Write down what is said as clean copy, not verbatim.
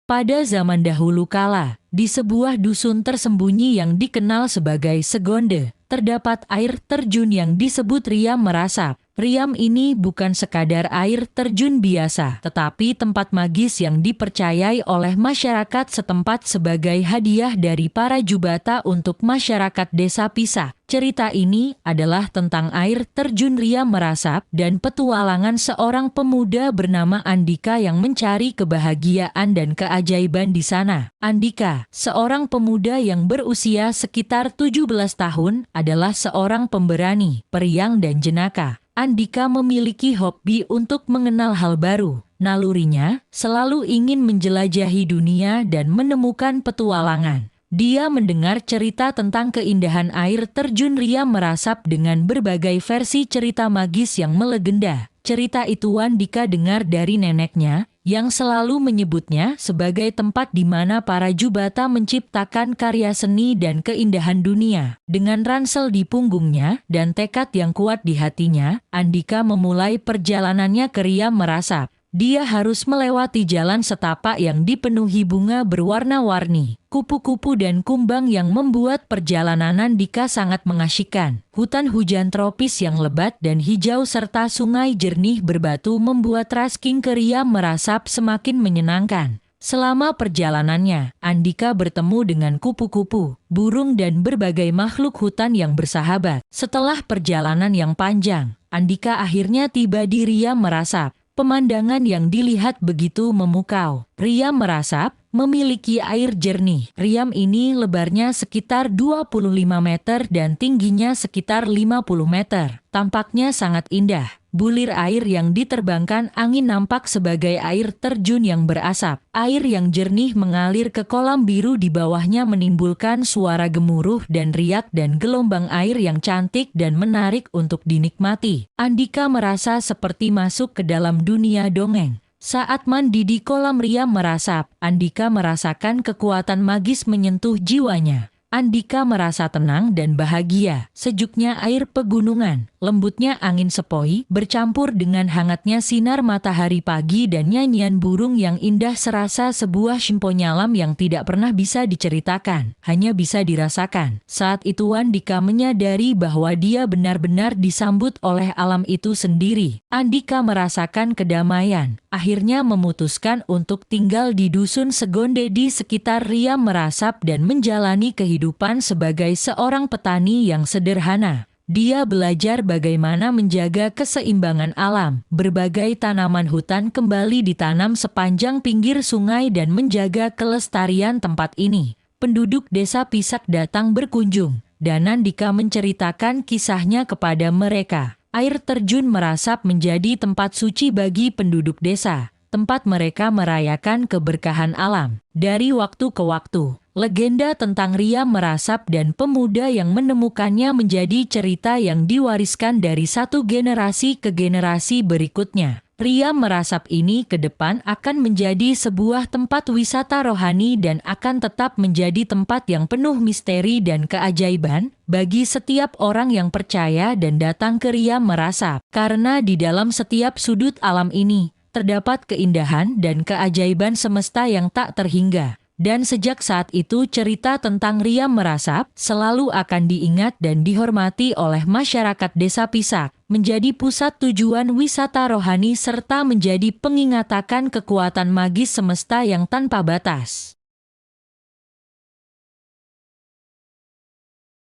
Pada zaman dahulu kala, di sebuah dusun tersembunyi yang dikenal sebagai Segonde, terdapat air terjun yang disebut Riam Merasap. Riam ini bukan sekadar air terjun biasa, tetapi tempat magis yang dipercayai oleh masyarakat setempat sebagai hadiah dari para jubata untuk masyarakat desa Pisak. Cerita ini adalah tentang air terjun Riam Merasap dan petualangan seorang pemuda bernama Andika yang mencari kebahagiaan dan keajaiban di sana. Andika, seorang pemuda yang berusia sekitar 17 tahun, adalah seorang pemberani, periang dan jenaka. Andika memiliki hobi untuk mengenal hal baru. Nalurinya selalu ingin menjelajahi dunia dan menemukan petualangan. Dia mendengar cerita tentang keindahan air terjun Riam Merasap dengan berbagai versi cerita magis yang melegenda. Cerita itu Andika dengar dari neneknya, yang selalu menyebutnya sebagai tempat di mana para jubata menciptakan karya seni dan keindahan dunia. Dengan ransel di punggungnya dan tekad yang kuat di hatinya, Andika memulai perjalanannya ke Riam Merasap. Dia harus melewati jalan setapak yang dipenuhi bunga berwarna-warni, kupu-kupu dan kumbang yang membuat perjalanan Andika sangat mengasyikkan. Hutan hujan tropis yang lebat dan hijau serta sungai jernih berbatu membuat trasking ke Riam Merasap semakin menyenangkan. Selama perjalanannya, Andika bertemu dengan kupu-kupu, burung dan berbagai makhluk hutan yang bersahabat. Setelah perjalanan yang panjang, Andika akhirnya tiba di Riam Merasap. Pemandangan yang dilihat begitu memukau. Riam Merasap memiliki air jernih. Riam ini lebarnya sekitar 25 meter dan tingginya sekitar 50 meter. Tampaknya sangat indah. Bulir air yang diterbangkan angin nampak sebagai air terjun yang berasap. Air yang jernih mengalir ke kolam biru di bawahnya menimbulkan suara gemuruh dan riak dan gelombang air yang cantik dan menarik untuk dinikmati. Andika merasa seperti masuk ke dalam dunia dongeng. Saat mandi di kolam Riam Merasap, Andika merasakan kekuatan magis menyentuh jiwanya. Andika merasa tenang dan bahagia. Sejuknya air pegunungan, lembutnya angin sepoi, bercampur dengan hangatnya sinar matahari pagi dan nyanyian burung yang indah serasa sebuah simponyalam yang tidak pernah bisa diceritakan, hanya bisa dirasakan. Saat itu Andika menyadari bahwa dia benar-benar disambut oleh alam itu sendiri. Andika merasakan kedamaian, akhirnya memutuskan untuk tinggal di dusun Segonde di sekitar Riam Merasap dan menjalani kehidupan sebagai seorang petani yang sederhana. Dia belajar bagaimana menjaga keseimbangan alam. Berbagai tanaman hutan kembali ditanam sepanjang pinggir sungai dan menjaga kelestarian tempat ini. Penduduk desa Pisak datang berkunjung, dan Andika menceritakan kisahnya kepada mereka. Air terjun Merasap menjadi tempat suci bagi penduduk desa, tempat mereka merayakan keberkahan alam. Dari waktu ke waktu, legenda tentang Riam Merasap dan pemuda yang menemukannya menjadi cerita yang diwariskan dari satu generasi ke generasi berikutnya. Riam Merasap ini ke depan akan menjadi sebuah tempat wisata rohani dan akan tetap menjadi tempat yang penuh misteri dan keajaiban bagi setiap orang yang percaya dan datang ke Riam Merasap. Karena di dalam setiap sudut alam ini, terdapat keindahan dan keajaiban semesta yang tak terhingga. Dan sejak saat itu cerita tentang Riam Merasap selalu akan diingat dan dihormati oleh masyarakat desa Pisak, menjadi pusat tujuan wisata rohani serta menjadi pengingatan kekuatan magis semesta yang tanpa batas.